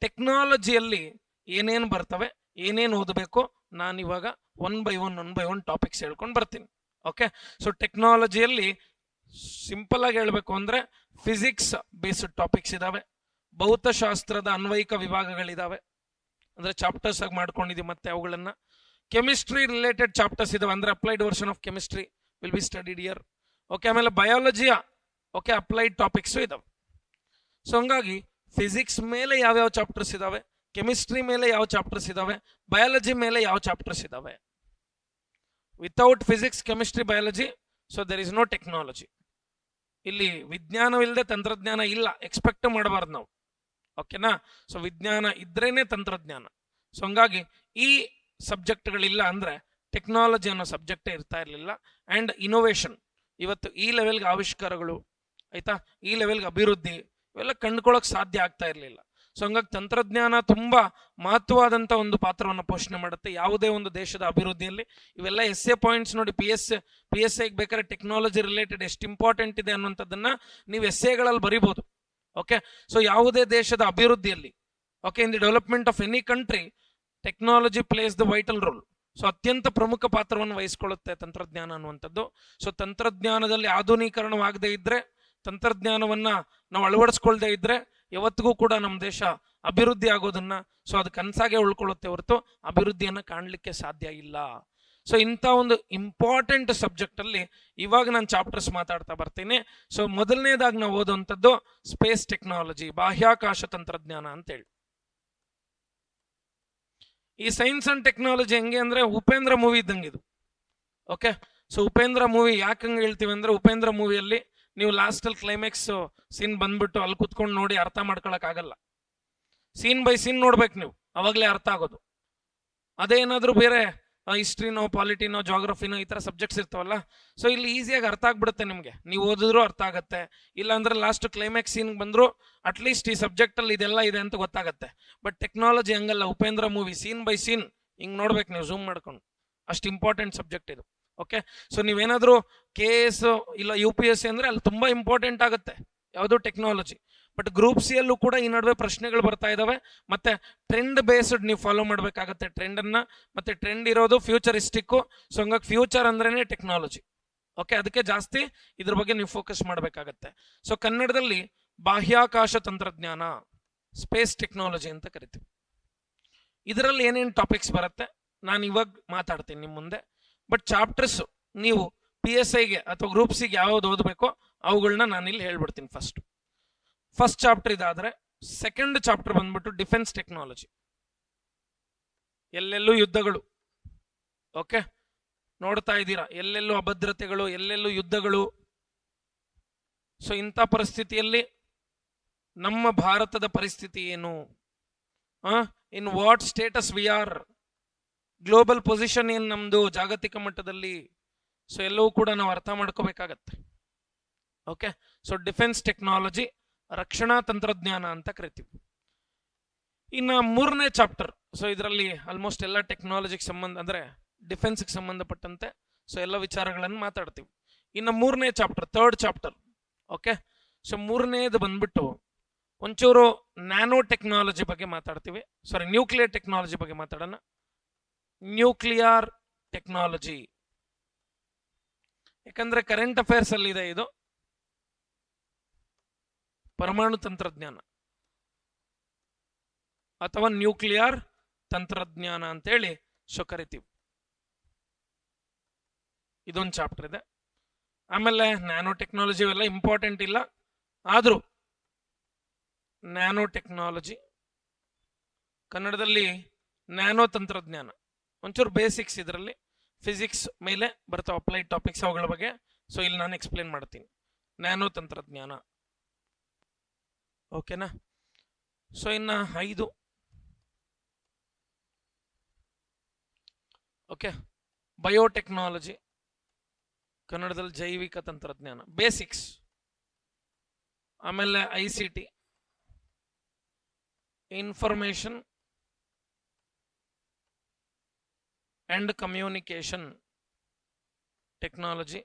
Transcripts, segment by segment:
ಟೆಕ್ನಾಲಜಿಯಲ್ಲಿ ಏನೇನು ಬರ್ತವೆ, ಏನೇನು ಓದಬೇಕು, ನಾನಿವಾಗ ಒನ್ ಬೈ ಒನ್ ಟಾಪಿಕ್ಸ್ ಹೇಳ್ಕೊಂಡು ಬರ್ತೀನಿ. ಓಕೆ, ಸೊ ಟೆಕ್ನಾಲಜಿಯಲ್ಲಿ ಸಿಂಪಲ್ ಆಗಿ ಹೇಳ್ಬೇಕು ಅಂದ್ರೆ ಫಿಸಿಕ್ಸ್ ಬೇಸ್ಡ್ ಟಾಪಿಕ್ಸ್ ಇದಾವೆ, ಭೌತಶಾಸ್ತ್ರದ ಅನ್ವಯಿಕ ವಿಭಾಗಗಳಿದಾವೆ, ಅಂದ್ರೆ ಚಾಪ್ಟರ್ಸ್ ಆಗಿ ಮಾಡ್ಕೊಂಡಿದ್ದೀವಿ. ಮತ್ತೆ ಅವುಗಳನ್ನ ಕೆಮಿಸ್ಟ್ರಿ ರಿಲೇಟೆಡ್ ಚಾಪ್ಟರ್ಸ್ ಇದಾವೆ, ಅಂದ್ರೆ applied version of chemistry will be studied year. Okay, ಆಮೇಲೆ ಬಯಾಲಜಿಯ ಓಕೆ ಅಪ್ಲೈಡ್ ಟಾಪಿಕ್ಸು ಇದಾವೆ. ಸೊ ಹಂಗಾಗಿ ಫಿಸಿಕ್ಸ್ ಮೇಲೆ ಯಾವ್ಯಾವ ಚಾಪ್ಟರ್ಸ್ ಇದಾವೆ, ಕೆಮಿಸ್ಟ್ರಿ ಮೇಲೆ ಯಾವ ಚಾಪ್ಟರ್ಸ್ ಇದಾವೆ, ಬಯಾಲಜಿ ಮೇಲೆ ಯಾವ ಚಾಪ್ಟರ್ಸ್ ಇದಾವೆ. Without physics, chemistry, biology, so there is no technology. ಇಲ್ಲಿ ವಿಜ್ಞಾನವಿಲ್ಲದೆ ತಂತ್ರಜ್ಞಾನ ಇಲ್ಲ, ಎಕ್ಸ್ಪೆಕ್ಟ್ ಮಾಡಬಾರ್ದು ನಾವು. ಓಕೆನಾ, ಸೊ ವಿಜ್ಞಾನ ಇದ್ರೇನೆ ತಂತ್ರಜ್ಞಾನ. ಸೊ ಹಂಗಾಗಿ ಈ ಸಬ್ಜೆಕ್ಟ್ಗಳಿಲ್ಲ ಅಂದ್ರೆ ಟೆಕ್ನಾಲಜಿ ಅನ್ನೋ ಸಬ್ಜೆಕ್ಟೇ ಇರ್ತಾ ಇರಲಿಲ್ಲ. ಅಂಡ್ ಇನೋವೇಷನ್, ಇವತ್ತು ಈ ಲೆವೆಲ್ಗೆ ಆವಿಷ್ಕಾರಗಳು ಆಯ್ತಾ, ಈ ಲೆವೆಲ್ಗೆ ಅಭಿವೃದ್ಧಿ ಇವೆಲ್ಲ ಕಂಡುಕೊಳ್ಳೋಕೆ ಸಾಧ್ಯ ಆಗ್ತಾ ಇರಲಿಲ್ಲ. ಸೊ ಹಂಗಾಗಿ ತಂತ್ರಜ್ಞಾನ ತುಂಬಾ ಮಹತ್ವವಾದಂಥ ಒಂದು ಪಾತ್ರವನ್ನು ಪೋಷಣೆ ಮಾಡುತ್ತೆ ಯಾವುದೇ ಒಂದು ದೇಶದ ಅಭಿವೃದ್ಧಿಯಲ್ಲಿ. ಇವೆಲ್ಲ ಎಸ್ ಎ ಪಾಯಿಂಟ್ಸ್ ನೋಡಿ, ಪಿ ಎಸ್ ಐಗೆ ಬೇಕಾದ್ರೆ ಟೆಕ್ನಾಲಜಿ ರಿಲೇಟೆಡ್ ಎಷ್ಟು ಇಂಪಾರ್ಟೆಂಟ್ ಇದೆ ಅನ್ನುವಂಥದ್ದನ್ನ ನೀವು ಎಸ್ ಎಗಳಲ್ಲಿ ಬರಿಬೋದು. ಓಕೆ, ಸೊ ಯಾವುದೇ ದೇಶದ ಅಭಿವೃದ್ಧಿಯಲ್ಲಿ okay in the development of any country technology place the vital role. So ಅತ್ಯಂತ ಪ್ರಮುಖ ಪಾತ್ರವನ್ನು ವಹಿಸ್ಕೊಳ್ಳುತ್ತೆ ತಂತ್ರಜ್ಞಾನ ಅನ್ನುವಂಥದ್ದು. ಸೊ ತಂತ್ರಜ್ಞಾನದಲ್ಲಿ ಆಧುನೀಕರಣವಾಗದೇ ಇದ್ರೆ, ತಂತ್ರಜ್ಞಾನವನ್ನ ನಾವು ಅಳವಡಿಸ್ಕೊಳ್ದೇ ಇದ್ರೆ ಯಾವತ್ತಿಗೂ ಕೂಡ ನಮ್ಮ ದೇಶ ಅಭಿವೃದ್ಧಿ ಆಗೋದನ್ನ ಸೊ ಅದು ಕನಸಾಗೆ ಉಳ್ಕೊಳ್ಳುತ್ತೆ ಹೊರತು ಅಭಿವೃದ್ಧಿಯನ್ನ ಕಾಣಲಿಕ್ಕೆ ಸಾಧ್ಯ ಇಲ್ಲ. ಸೊ ಇಂಥ ಒಂದು ಇಂಪಾರ್ಟೆಂಟ್ ಸಬ್ಜೆಕ್ಟ್ ಅಲ್ಲಿ ಇವಾಗ ನಾನು ಚಾಪ್ಟರ್ಸ್ ಮಾತಾಡ್ತಾ ಬರ್ತೀನಿ. ಸೊ ಮೊದಲನೇದಾಗಿ ನಾವು ಓದುವಂಥದ್ದು ಸ್ಪೇಸ್ ಟೆಕ್ನಾಲಜಿ, ಬಾಹ್ಯಾಕಾಶ ತಂತ್ರಜ್ಞಾನ ಅಂತೇಳಿ. ಈ ಸೈನ್ಸ್ ಅಂಡ್ ಟೆಕ್ನಾಲಜಿ ಹೆಂಗೆ ಅಂದ್ರೆ ಉಪೇಂದ್ರ ಮೂವಿ ಇದ್ದಂಗೆ ಇದು. ಓಕೆ, ಸೊ ಉಪೇಂದ್ರ ಮೂವಿ ಯಾಕೆ ಹಂಗೆ ಹೇಳ್ತೀವಿ ಅಂದ್ರೆ, ಉಪೇಂದ್ರ ಮೂವಿಯಲ್ಲಿ ನೀವು ಲಾಸ್ಟ್ ಅಲ್ಲಿ ಕ್ಲೈಮ್ಯಾಕ್ಸ್ ಸೀನ್ ಬಂದ್ಬಿಟ್ಟು ಅಲ್ಲಿ ಕುತ್ಕೊಂಡು ನೋಡಿ ಅರ್ಥ ಮಾಡ್ಕೊಳಕ್ ಆಗಲ್ಲ. ಸೀನ್ ಬೈ ಸೀನ್ ನೋಡ್ಬೇಕು ನೀವು, ಅವಾಗಲೇ ಅರ್ಥ ಆಗೋದು. ಅದೇನಾದ್ರೂ ಬೇರೆ ಹಿಸ್ಟ್ರಿನೋ, ಪಾಲಿಟಿನೋ, ಜಾಗ್ರಫಿನೋ ಈ ತರ ಸಬ್ಜೆಕ್ಟ್ಸ್ ಇರ್ತಾವಲ್ಲ, ಸೊ ಇಲ್ಲಿ ಈಸಿಯಾಗಿ ಅರ್ಥ ಆಗ್ಬಿಡುತ್ತೆ ನಿಮ್ಗೆ. ನೀವು ಓದಿದ್ರು ಅರ್ಥ ಆಗತ್ತೆ, ಇಲ್ಲ ಅಂದ್ರೆ ಲಾಸ್ಟ್ ಕ್ಲೈಮ್ಯಾಕ್ಸ್ ಸೀನ್ ಬಂದ್ರು ಅಟ್ಲೀಸ್ಟ್ ಈ ಸಬ್ಜೆಕ್ಟ್ ಅಲ್ಲಿ ಇದೆಲ್ಲ ಇದೆ ಅಂತ ಗೊತ್ತಾಗತ್ತೆ. ಬಟ್ ಟೆಕ್ನಾಲಜಿ ಹಂಗಲ್ಲ, Upendra movie scene by scene ಹಿಂಗ್ ನೋಡ್ಬೇಕು ನೀವು ಝೂಮ್ ಮಾಡ್ಕೊಂಡು, ಅಷ್ಟು ಇಂಪಾರ್ಟೆಂಟ್ ಸಬ್ಜೆಕ್ಟ್ ಇದು. ಓಕೆ, ಸೊ ನೀವೇನಾದ್ರೂ KS ಇಲ್ಲ UPSC ಅಂದ್ರೆ ಅಲ್ಲಿ ತುಂಬಾ ಇಂಪಾರ್ಟೆಂಟ್ ಆಗುತ್ತೆ ಯಾವುದು ಟೆಕ್ನಾಲಜಿ. ಬಟ್ ಗ್ರೂಪ್ ಸಿ ಅಲ್ಲೂ ಕೂಡ ಈ ನಡುವೆ ಪ್ರಶ್ನೆಗಳು ಬರ್ತಾ ಇದಾವೆ. ಮತ್ತೆ ಟ್ರೆಂಡ್ ಬೇಸ್ಡ್ ನೀವು ಫಾಲೋ ಮಾಡ್ಬೇಕಾಗತ್ತೆ ಟ್ರೆಂಡ್ ಅನ್ನ. ಮತ್ತೆ ಟ್ರೆಂಡ್ ಇರೋದು ಫ್ಯೂಚರಿಸ್ಟಿಕ್. ಸೊ ಹಂಗಾಗಿ ಫ್ಯೂಚರ್ ಅಂದ್ರೇನೆ ಟೆಕ್ನಾಲಜಿ. ಓಕೆ, ಅದಕ್ಕೆ ಜಾಸ್ತಿ ಇದ್ರ ಬಗ್ಗೆ ನೀವು ಫೋಕಸ್ ಮಾಡ್ಬೇಕಾಗತ್ತೆ. ಸೊ ಕನ್ನಡದಲ್ಲಿ ಬಾಹ್ಯಾಕಾಶ ತಂತ್ರಜ್ಞಾನ, ಸ್ಪೇಸ್ ಟೆಕ್ನಾಲಜಿ ಅಂತ ಕರಿತೀವಿ. ಇದರಲ್ಲಿ ಏನೇನು ಟಾಪಿಕ್ಸ್ ಬರುತ್ತೆ ನಾನು ಇವಾಗ ಮಾತಾಡ್ತೀನಿ ನಿಮ್ಮ ಮುಂದೆ. ಬಟ್ ಚಾಪ್ಟರ್ಸ್ ನೀವು PSIಗೆ ಅಥವಾ ಗ್ರೂಪ್ ಸಿಗೆ ಯಾವ್ದು ಓದಬೇಕೋ ಅವುಗಳನ್ನ ನಾನು ಇಲ್ಲಿ ಹೇಳ್ಬಿಡ್ತೀನಿ. ಫಸ್ಟ್ ಚಾಪ್ಟರ್ ಇದಾದ್ರೆ, ಸೆಕೆಂಡ್ ಚಾಪ್ಟರ್ ಬಂದ್ಬಿಟ್ಟು ಡಿಫೆನ್ಸ್ ಟೆಕ್ನಾಲಜಿ. ಎಲ್ಲೆಲ್ಲೂ ಯುದ್ಧಗಳು. ಓಕೆ, ನೋಡ್ತಾ ಇದ್ದೀರಾ, ಎಲ್ಲೆಲ್ಲೂ ಅಭದ್ರತೆಗಳು, ಎಲ್ಲೆಲ್ಲೂ ಯುದ್ಧಗಳು. ಸೊ ಇಂಥ ಪರಿಸ್ಥಿತಿಯಲ್ಲಿ ನಮ್ಮ ಭಾರತದ ಪರಿಸ್ಥಿತಿ ಏನು, in what status we are, global position ಏನು ನಮ್ದು ಜಾಗತಿಕ ಮಟ್ಟದಲ್ಲಿ. ಸೊ ಎಲ್ಲವೂ ಕೂಡ ನಾವು ಅರ್ಥ ಮಾಡ್ಕೋಬೇಕಾಗತ್ತೆ. ಓಕೆ, ಸೊ ಡಿಫೆನ್ಸ್ ಟೆಕ್ನಾಲಜಿ, ರಕ್ಷಣಾ ತಂತ್ರಜ್ಞಾನ ಅಂತ ಕರಿತೀವಿ. ಇನ್ನ ಮೂರನೇ ಚಾಪ್ಟರ್, ಸೊ ಇದರಲ್ಲಿ ಆಲ್ಮೋಸ್ಟ್ ಎಲ್ಲ ಟೆಕ್ನಾಲಜಿಗೆ ಸಂಬಂಧ ಅಂದ್ರೆ ಡಿಫೆನ್ಸ್ಗೆ ಸಂಬಂಧಪಟ್ಟಂತೆ ಸೊ ಎಲ್ಲ ವಿಚಾರಗಳನ್ನು ಮಾತಾಡ್ತೀವಿ. ಇನ್ನು ಮೂರನೇ chapter, third chapter. Okay, so ಮೂರನೇದು ಬಂದ್ಬಿಟ್ಟು ಒಂಚೂರು ನ್ಯಾನೋ ಟೆಕ್ನಾಲಜಿ ಬಗ್ಗೆ ಮಾತಾಡ್ತೀವಿ. ಸಾರಿ, ನ್ಯೂಕ್ಲಿಯರ್ ಟೆಕ್ನಾಲಜಿ ಬಗ್ಗೆ ಮಾತಾಡೋಣ. ನ್ಯೂಕ್ಲಿಯರ್ ಟೆಕ್ನಾಲಜಿ ಯಾಕಂದ್ರೆ ಕರೆಂಟ್ ಅಫೇರ್ಸ್ ಅಲ್ಲಿ ಇದೆ ಇದು. ಪರಮಾಣು ತಂತ್ರಜ್ಞಾನ ಅಥವಾ ನ್ಯೂಕ್ಲಿಯರ್ ತಂತ್ರಜ್ಞಾನ ಅಂತೇಳಿ ಸೊ ಕರಿತೀವಿ. ಇದೊಂದು ಚಾಪ್ಟರ್ ಇದೆ. ಆಮೇಲೆ ನ್ಯಾನೋ ಟೆಕ್ನಾಲಜಿ ಇವೆಲ್ಲ ಇಂಪಾರ್ಟೆಂಟ್ ಇಲ್ಲ, ಆದ್ರೂ ನ್ಯಾನೋ ಟೆಕ್ನಾಲಜಿ ಕನ್ನಡದಲ್ಲಿ ನ್ಯಾನೋ ತಂತ್ರಜ್ಞಾನ ಒಂಚೂರು ಬೇಸಿಕ್ಸ್, ಇದರಲ್ಲಿ ಫಿಸಿಕ್ಸ್ ಮೇಲೆ ಬರ್ತಾವ ಅಪ್ಲೈಡ್ ಟಾಪಿಕ್ಸ್, ಅವುಗಳ ಬಗ್ಗೆ ಸೊ ಇಲ್ಲಿ ನಾನು ಎಕ್ಸ್ಪ್ಲೇನ್ ಮಾಡ್ತೀನಿ. ನ್ಯಾನೋ ತಂತ್ರಜ್ಞಾನ ಓಕೆನಾ. ಸೊ ಇನ್ನ 5 ಓಕೆ, ಬಯೋಟೆಕ್ನಾಲಜಿ ಕನ್ನಡದಲ್ಲಿ ಜೈವಿಕ ತಂತ್ರಜ್ಞಾನ ಬೇಸಿಕ್ಸ್. ಆಮೇಲೆ ICT, information and communication technology.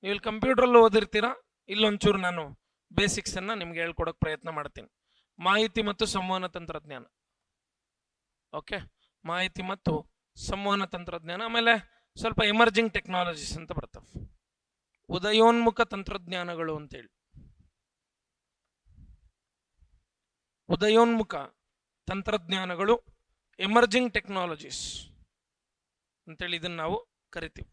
ನೀವು ಇಲ್ಲಿ ಕಂಪ್ಯೂಟರ್ ಓದಿರ್ತೀರಾ, ಇಲ್ಲೊಂಚೂರು ನಾನು ಬೇಸಿಕ್ಸ್ ಅನ್ನ ನಿಮ್ಗೆ ಹೇಳ್ಕೊಡಕ್ ಪ್ರಯತ್ನ ಮಾಡ್ತೀನಿ. ಮಾಹಿತಿ ಮತ್ತು ಸಂವಹನ ತಂತ್ರಜ್ಞಾನ, ಓಕೆ, ಮಾಹಿತಿ ಮತ್ತು ಸಂವಹನ ತಂತ್ರಜ್ಞಾನ. ಆಮೇಲೆ ಸ್ವಲ್ಪ ಎಮರ್ಜಿಂಗ್ ಟೆಕ್ನಾಲಜೀಸ್ ಅಂತ ಬರ್ತವೆ, ಉದಯೋನ್ಮುಖ ತಂತ್ರಜ್ಞಾನಗಳು ಅಂತೇಳಿ. ಉದಯೋನ್ಮುಖ ತಂತ್ರಜ್ಞಾನಗಳು, ಎಮರ್ಜಿಂಗ್ ಟೆಕ್ನಾಲಜೀಸ್ ಅಂತೇಳಿ ಇದನ್ನು ನಾವು ಕರಿತೀವಿ.